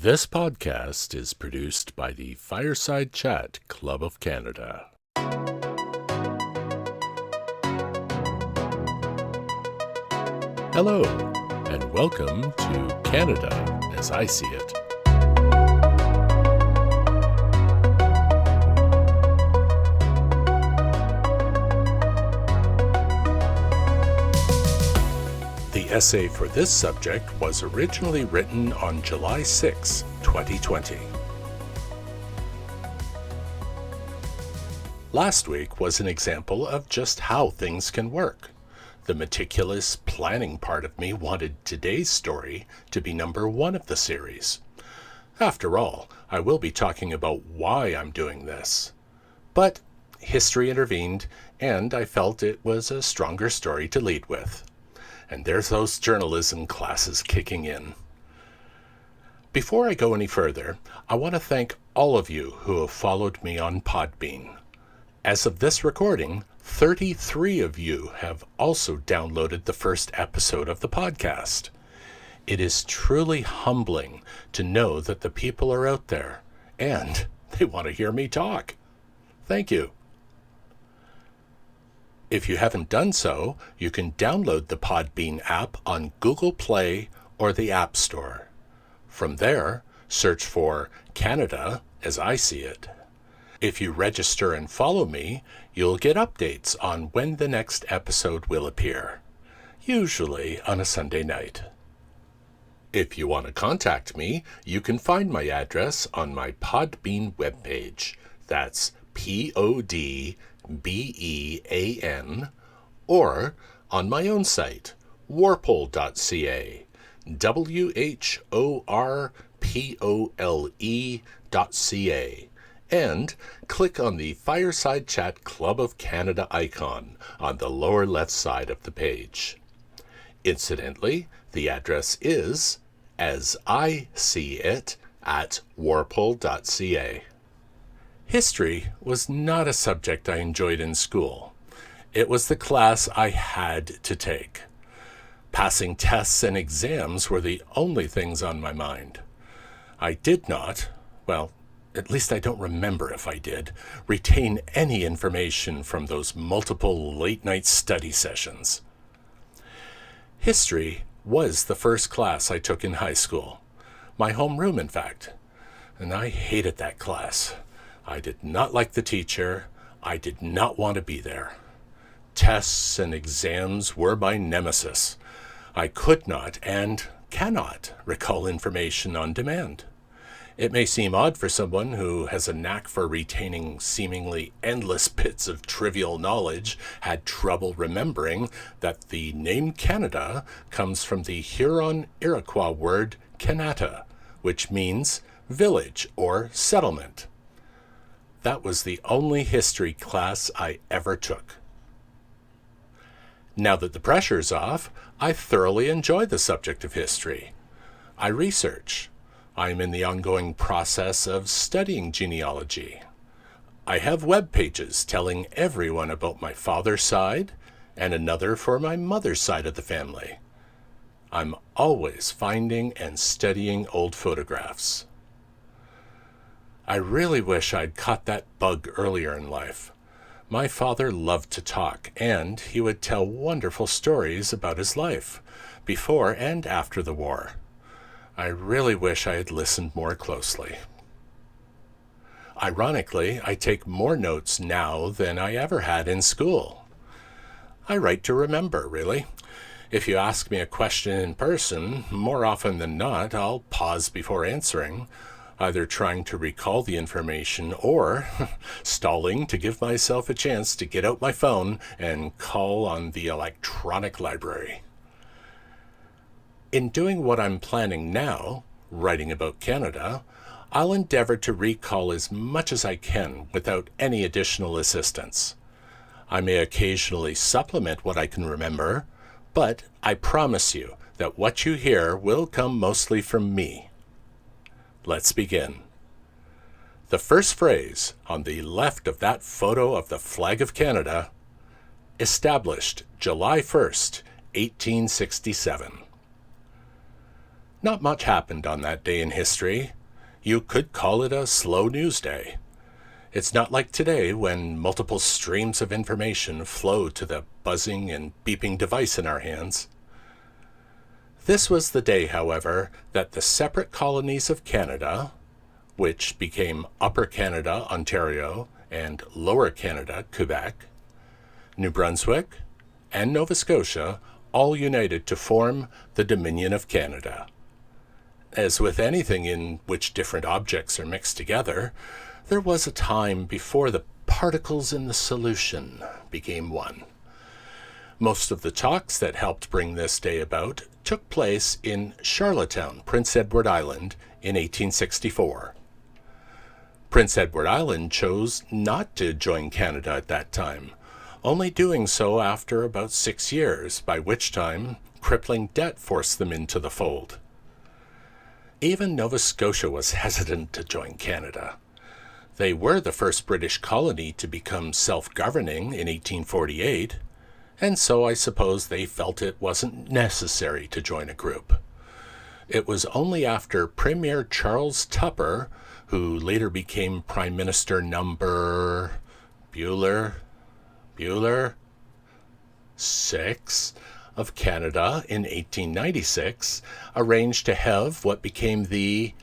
This podcast is produced by the Fireside Chat Club of Canada. Hello, and welcome to Canada as I See It. The essay for this subject was originally written on July 6, 2020. Last week was an example of just how things can work. The meticulous planning part of me wanted today's story to be number 1 of the series. After all, I will be talking about why I'm doing this. But history intervened, and I felt it was a stronger story to lead with. And there's those journalism classes kicking in. Before I go any further, I want to thank all of you who have followed me on Podbean. As of this recording, 33 of you have also downloaded the first episode of the podcast. It is truly humbling to know that the people are out there, and they want to hear me talk. Thank you. If you haven't done so, you can download the Podbean app on Google Play or the App Store. From there, search for Canada as I See It. If you register and follow me, you'll get updates on when the next episode will appear, usually on a Sunday night. If you want to contact me, you can find my address on my Podbean webpage. That's Podbean, or on my own site, warpole.ca, WHORPOLE.ca, and click on the Fireside Chat Club of Canada icon on the lower left side of the page. Incidentally, the address is as I see it at warpole.ca. History was not a subject I enjoyed in school. It was the class I had to take. Passing tests and exams were the only things on my mind. I did not, well, at least I don't remember if I did, retain any information from those multiple late-night study sessions. History was the first class I took in high school. My homeroom, in fact. And I hated that class. I did not like the teacher. I did not want to be there. Tests and exams were my nemesis. I could not and cannot recall information on demand. It may seem odd for someone who has a knack for retaining seemingly endless bits of trivial knowledge had trouble remembering that the name Canada comes from the Huron-Iroquois word Kanata, which means village or settlement. That was the only history class I ever took. Now that the pressure's off, I thoroughly enjoy the subject of history. I research. I'm in the ongoing process of studying genealogy. I have web pages telling everyone about my father's side and another for my mother's side of the family. I'm always finding and studying old photographs. I really wish I'd caught that bug earlier in life. My father loved to talk, and he would tell wonderful stories about his life, before and after the war. I really wish I had listened more closely. Ironically, I take more notes now than I ever had in school. I write to remember, really. If you ask me a question in person, more often than not, I'll pause before answering, either trying to recall the information or stalling to give myself a chance to get out my phone and call on the electronic library. In doing what I'm planning now, writing about Canada, I'll endeavor to recall as much as I can without any additional assistance. I may occasionally supplement what I can remember, but I promise you that what you hear will come mostly from me. Let's begin. The first phrase on the left of that photo of the flag of Canada, established July 1st, 1867. Not much happened on that day in history. You could call it a slow news day. It's not like today when multiple streams of information flow to the buzzing and beeping device in our hands. This was the day, however, that the separate colonies of Canada, which became Upper Canada, Ontario, and Lower Canada, Quebec, New Brunswick, and Nova Scotia all united to form the Dominion of Canada. As with anything in which different objects are mixed together, there was a time before the particles in the solution became one. Most of the talks that helped bring this day about took place in Charlottetown, Prince Edward Island, in 1864. Prince Edward Island chose not to join Canada at that time, only doing so after about 6 years, by which time crippling debt forced them into the fold. Even Nova Scotia was hesitant to join Canada. They were the first British colony to become self-governing in 1848, and so I suppose they felt it wasn't necessary to join a group. It was only after Premier Charles Tupper, who later became Prime Minister number Bueller 6 of Canada in 1896, arranged to have what became the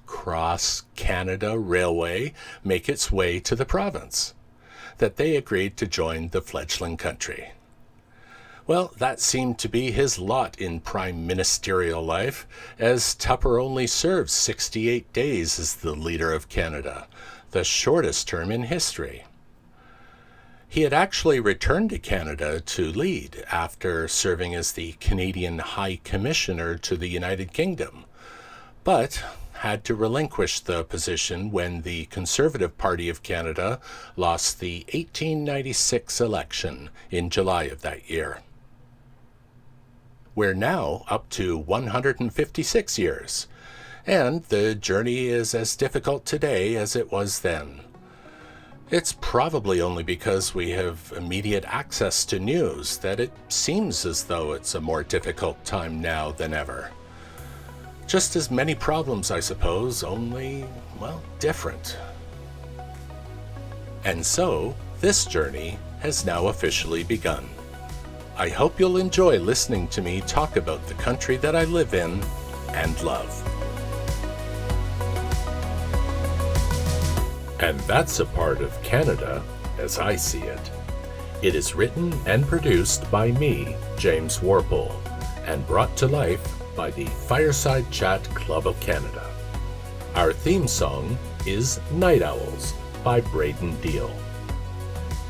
Cross-Canada Railway make its way to the province, that they agreed to join the fledgling country. Well, that seemed to be his lot in prime ministerial life, as Tupper only served 68 days as the leader of Canada, the shortest term in history. He had actually returned to Canada to lead after serving as the Canadian High Commissioner to the United Kingdom, but had to relinquish the position when the Conservative Party of Canada lost the 1896 election in July of that year. We're now up to 156 years, and the journey is as difficult today as it was then. It's probably only because we have immediate access to news that it seems as though it's a more difficult time now than ever. Just as many problems, I suppose, only, well, different. And so, this journey has now officially begun. I hope you'll enjoy listening to me talk about the country that I live in and love. And that's a part of Canada as I see it. It is written and produced by me, James Warple, and brought to life by the Fireside Chat Club of Canada. Our theme song is Night Owls by Braden Deal.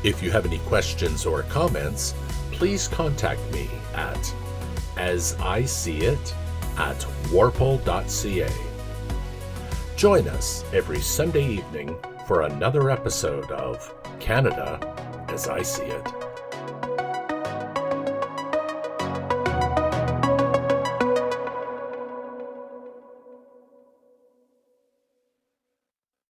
If you have any questions or comments, please contact me at asiseeit@warple.ca. Join us every Sunday evening for another episode of Canada as I See It.